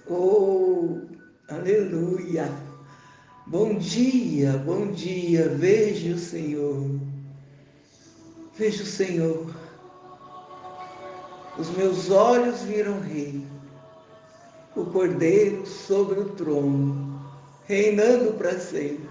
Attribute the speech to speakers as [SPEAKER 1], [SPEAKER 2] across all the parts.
[SPEAKER 1] Oh, aleluia! Bom dia, vejo o Senhor, vejo o Senhor. Os meus olhos viram o Rei, o Cordeiro sobre o trono, reinando para sempre.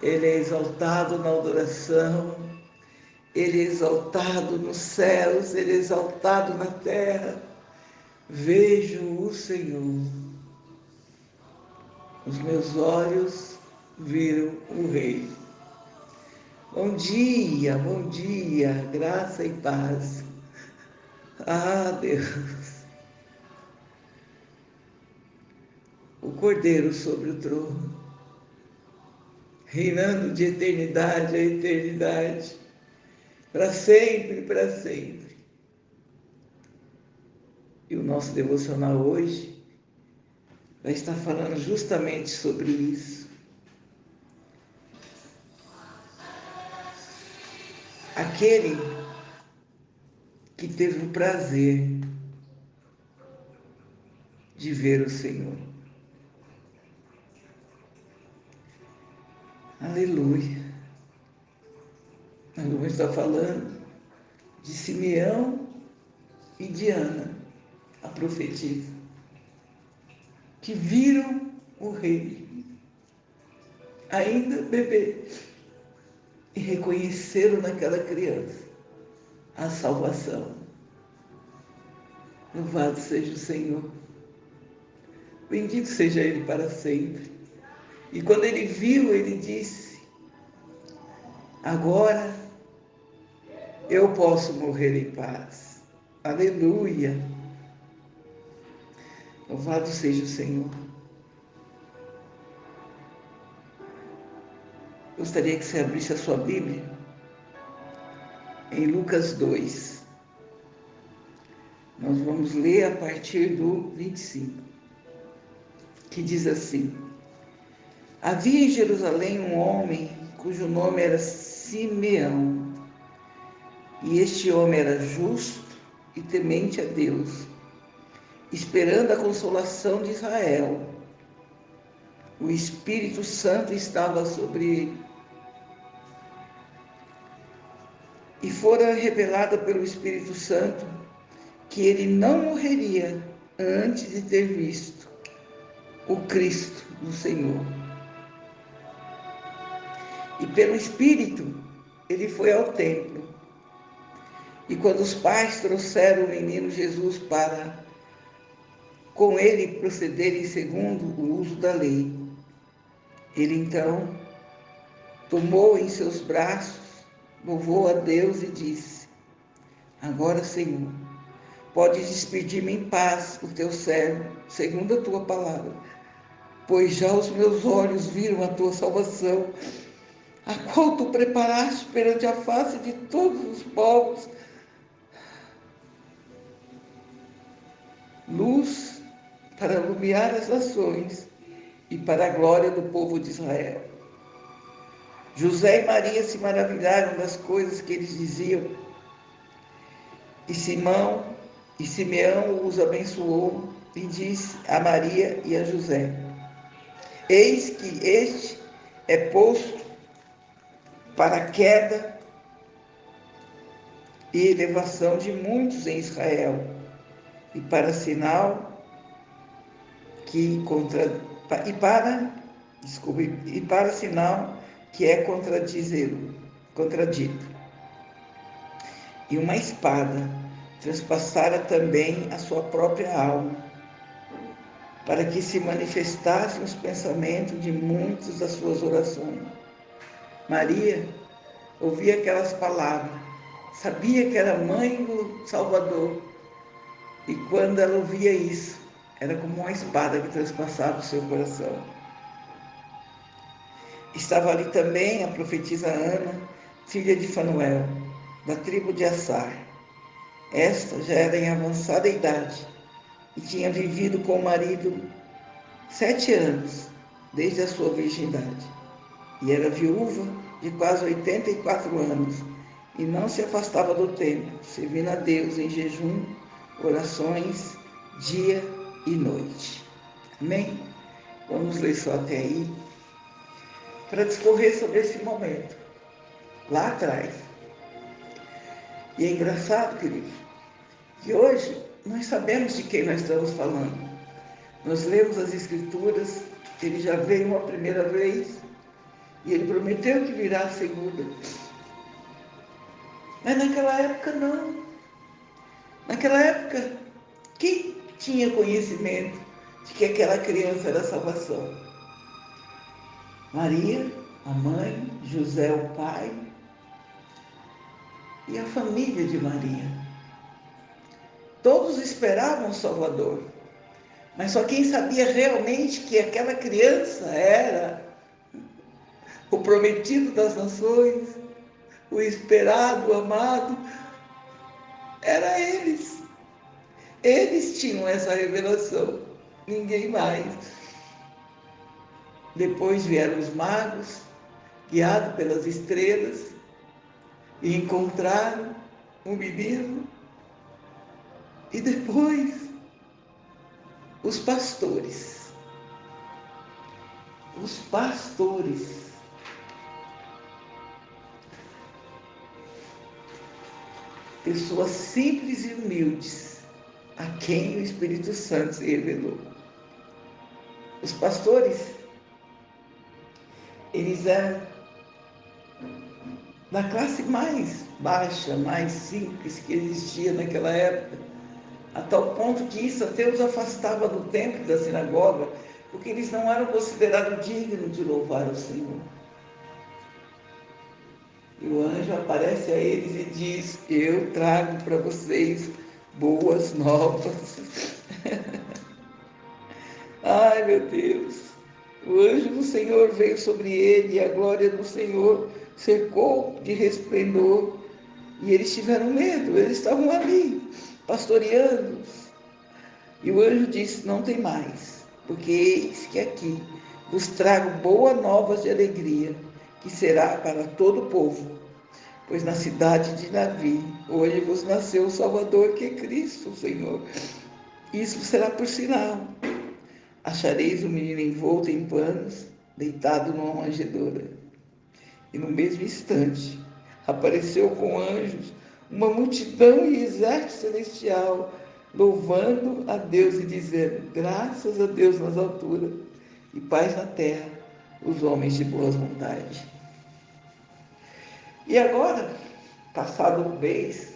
[SPEAKER 1] Ele é exaltado na adoração, ele é exaltado nos céus, ele é exaltado na terra. Vejo o Senhor. Os meus olhos viram o Rei. Bom dia, graça e paz. Ah, Deus, o Cordeiro sobre o trono, reinando de eternidade a eternidade, para sempre, para sempre. E o nosso devocional hoje vai estar falando justamente sobre isso. Aquele que teve o prazer de ver o Senhor. Aleluia. Nós vamos estar falando de Simeão e de Ana, a profetisa, que viram o Rei, ainda bebê, e reconheceram naquela criança a salvação. Louvado seja o Senhor. Bendito seja Ele para sempre. E quando ele viu, ele disse: agora eu posso morrer em paz. Aleluia. Louvado seja o Senhor. Gostaria que você abrisse a sua Bíblia em Lucas 2. Nós vamos ler a partir do 25, que diz assim: havia em Jerusalém um homem cujo nome era Simeão, e este homem era justo e temente a Deus, esperando a consolação de Israel. O Espírito Santo estava sobre ele, e fora revelado pelo Espírito Santo que ele não morreria antes de ter visto o Cristo do Senhor. E pelo Espírito ele foi ao templo. E quando os pais trouxeram o menino Jesus para com ele procederem segundo o uso da lei, ele então tomou em seus braços, louvou a Deus e disse: agora, Senhor, podes despedir-me em paz, o teu servo, segundo a tua palavra, pois já os meus olhos viram a tua salvação, a qual tu preparaste perante a face de todos os povos, luz para iluminar as nações e para a glória do povo de Israel. José e Maria se maravilharam das coisas que eles diziam, e Simeão os abençoou e disse a Maria e a José: eis que este é posto para a queda e elevação de muitos em Israel, e para sinal que para sinal que é contradito. E uma espada transpassara também a sua própria alma, para que se manifestassem os pensamentos de muitas das suas orações. Maria ouvia aquelas palavras, sabia que era mãe do Salvador, e quando ela ouvia isso, era como uma espada que transpassava o seu coração. Estava ali também a profetisa Ana, filha de Fanuel, da tribo de Assar. Esta já era em avançada idade e tinha vivido com o marido 7 anos, desde a sua virgindade. E era viúva de quase 84 anos, e não se afastava do templo, servindo a Deus em jejum, orações, dia e noite. Amém? Vamos ler só até aí, para discorrer sobre esse momento, lá atrás. E é engraçado, querido, que hoje nós sabemos de quem nós estamos falando. Nós lemos as Escrituras, ele já veio uma primeira vez, e ele prometeu que virá a segunda. Mas naquela época não. Naquela época, quem tinha conhecimento de que aquela criança era a salvação? Maria, a mãe, José, o pai, e a família de Maria. Todos esperavam o Salvador, mas só quem sabia realmente que aquela criança era o prometido das nações, o esperado, o amado, era eles. Eles tinham essa revelação, ninguém mais. Depois vieram os magos, guiados pelas estrelas, e encontraram o menino. E depois, os pastores. Os pastores. Pessoas simples e humildes, a quem o Espírito Santo se revelou. Os pastores, eles eram da classe mais baixa, mais simples que existia naquela época, a tal ponto que isso até os afastava do templo, da sinagoga, porque eles não eram considerados dignos de louvar o Senhor. E o anjo aparece a eles e diz: eu trago para vocês boas novas. Ai, meu Deus! O anjo do Senhor veio sobre ele e a glória do Senhor cercou de resplendor. E eles tiveram medo, eles estavam ali, pastoreando. E o anjo disse: não tem mais, porque eis que aqui vos trago boas novas de alegria, que será para todo o povo. Pois na cidade de Davi, hoje vos nasceu o Salvador, que é Cristo, o Senhor. Isso será por sinal. Achareis o menino envolto em panos, deitado numa manjedoura. E no mesmo instante, apareceu com anjos uma multidão e exército celestial, louvando a Deus e dizendo: graças a Deus nas alturas e paz na terra, os homens de boas vontades. E agora, passado um mês,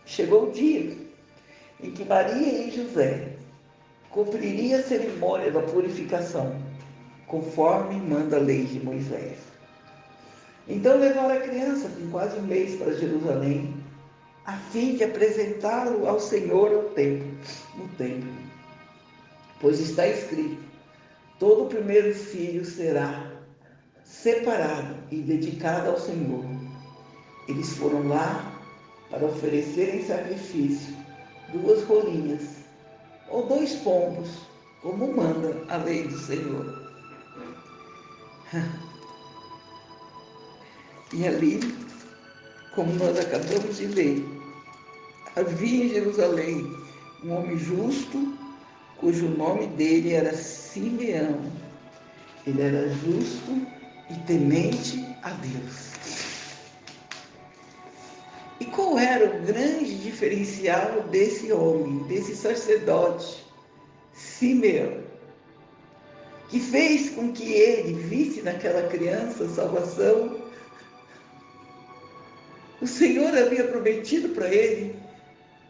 [SPEAKER 1] chegou o dia em que Maria e José cumpririam a cerimônia da purificação, conforme manda a lei de Moisés. Então levaram a criança com quase um mês para Jerusalém, a fim de apresentá-lo ao Senhor no templo. Pois está escrito: todo o primeiro filho será separado e dedicado ao Senhor. Eles foram lá para oferecerem sacrifício 2 rolinhas ou 2 pombos, como manda a lei do Senhor. E ali, como nós acabamos de ler, havia em Jerusalém um homem justo, cujo nome dele era Simeão. Ele era justo e temente a Deus. E qual era o grande diferencial desse homem, desse sacerdote, Simeão, que fez com que ele visse naquela criança a salvação? O Senhor havia prometido para ele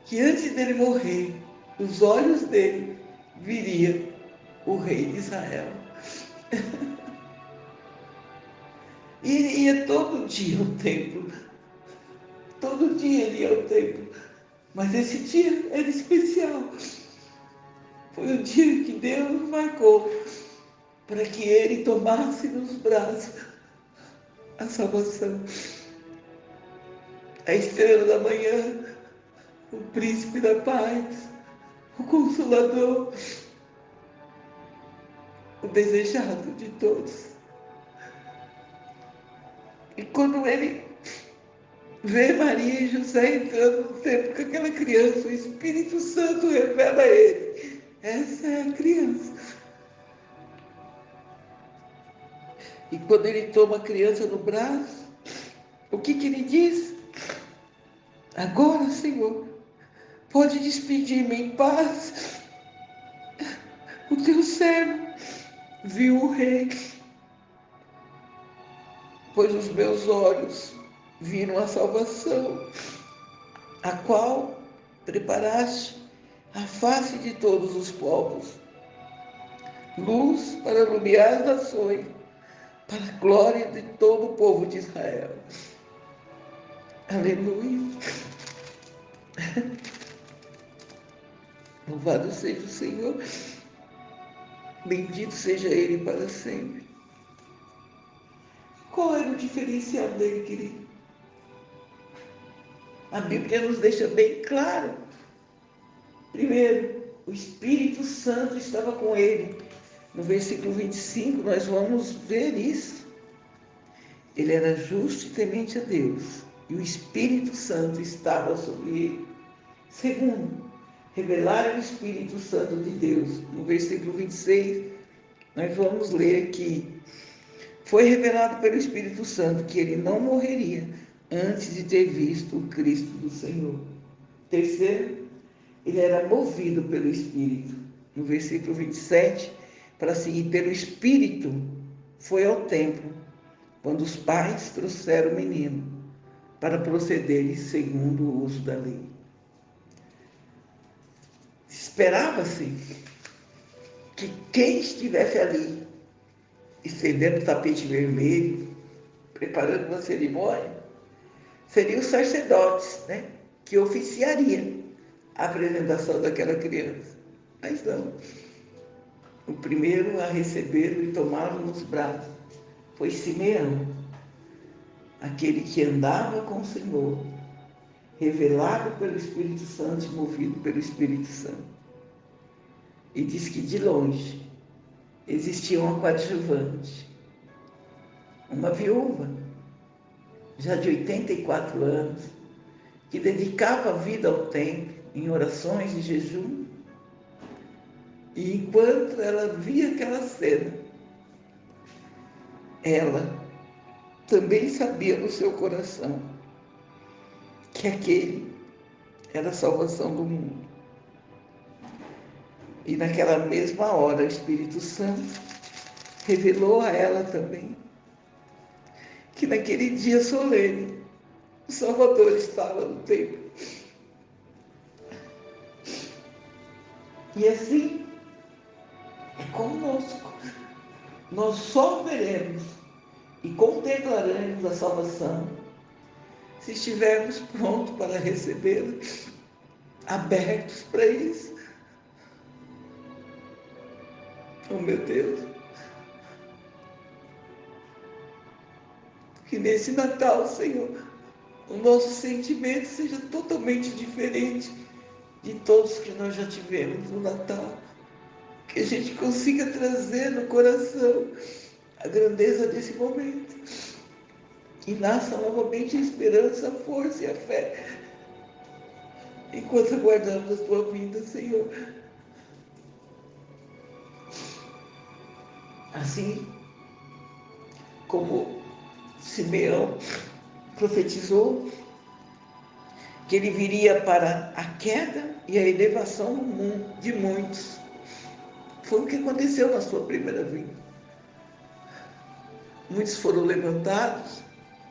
[SPEAKER 1] que antes dele morrer, os olhos dele viria o rei de Israel. E ele ia todo dia ao templo. Todo dia ele ia ao templo. Mas esse dia era especial. Foi o dia que Deus marcou para que ele tomasse nos braços a salvação. A estrela da manhã, o príncipe da paz, o consolador, o desejado de todos. E quando ele vê Maria e José entrando no templo com aquela criança, o Espírito Santo revela a ele Essa é a criança. E quando ele toma a criança no braço, o que ele diz? Agora, Senhor, pode despedir-me em paz. O teu servo viu o rei, pois os meus olhos viram a salvação, a qual preparaste a face de todos os povos, luz para iluminar as nações, para a glória de todo o povo de Israel. Aleluia. Louvado seja o Senhor. Bendito seja Ele para sempre. Qual era o diferencial dele, querido? A Bíblia nos deixa bem claro. Primeiro, o Espírito Santo estava com ele. No versículo 25, nós vamos ver isso. Ele era justo e temente a Deus, e o Espírito Santo estava sobre ele. Segundo, revelar o Espírito Santo de Deus. No versículo 26, nós vamos ler que foi revelado pelo Espírito Santo que ele não morreria antes de ter visto o Cristo do Senhor. Terceiro, ele era movido pelo Espírito. No versículo 27, para seguir pelo Espírito, foi ao templo, quando os pais trouxeram o menino, para procederem segundo o uso da lei. Esperava-se que quem estivesse ali, estendendo o tapete vermelho, preparando uma cerimônia, seriam os sacerdotes, né? Que oficiariam a apresentação daquela criança. Mas não. O primeiro a recebê-lo e tomá-lo nos braços foi Simeão, aquele que andava com o Senhor, revelado pelo Espírito Santo e movido pelo Espírito Santo. E diz que de longe existia uma coadjuvante, uma viúva, já de 84 anos, que dedicava a vida ao templo em orações e jejum. E enquanto ela via aquela cena, ela também sabia no seu coração que aquele era a salvação do mundo. E naquela mesma hora, o Espírito Santo revelou a ela também que naquele dia solene, o Salvador estava no templo. E assim é conosco. Nós só veremos e contemplaremos a salvação se estivermos prontos para recebê-la, abertos para isso. Oh, meu Deus, que nesse Natal, Senhor, o nosso sentimento seja totalmente diferente de todos que nós já tivemos no Natal. Que a gente consiga trazer no coração a grandeza desse momento. Que nasça novamente a esperança, a força e a fé. Enquanto aguardamos a tua vinda, Senhor. Assim como Simeão profetizou que ele viria para a queda e a elevação do mundo de muitos. Foi o que aconteceu na sua primeira vinda. Muitos foram levantados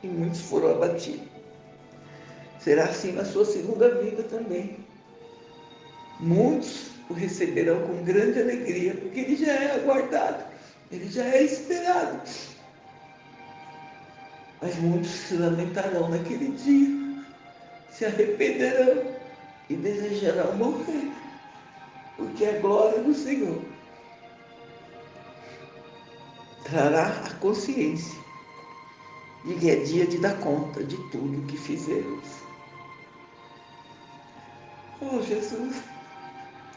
[SPEAKER 1] e muitos foram abatidos. Será assim na sua segunda vinda também. Muitos o receberão com grande alegria, porque ele já é aguardado, ele já é esperado. Mas muitos se lamentarão naquele dia, se arrependerão e desejarão morrer, porque a glória do Senhor trará a consciência de que é dia de dar conta de tudo que fizemos. Oh, Jesus,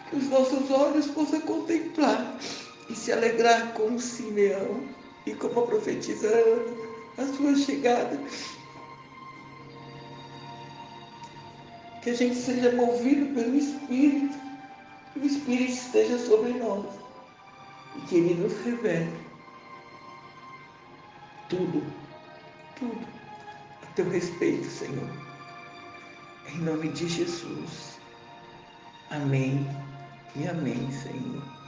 [SPEAKER 1] que os nossos olhos possam contemplar e se alegrar com o Simeão e como a profetisa Ana, a sua chegada. Que a gente seja movido pelo Espírito, que o Espírito esteja sobre nós e que Ele nos revele tudo, tudo a teu respeito, Senhor. Em nome de Jesus. Amém e amém, Senhor.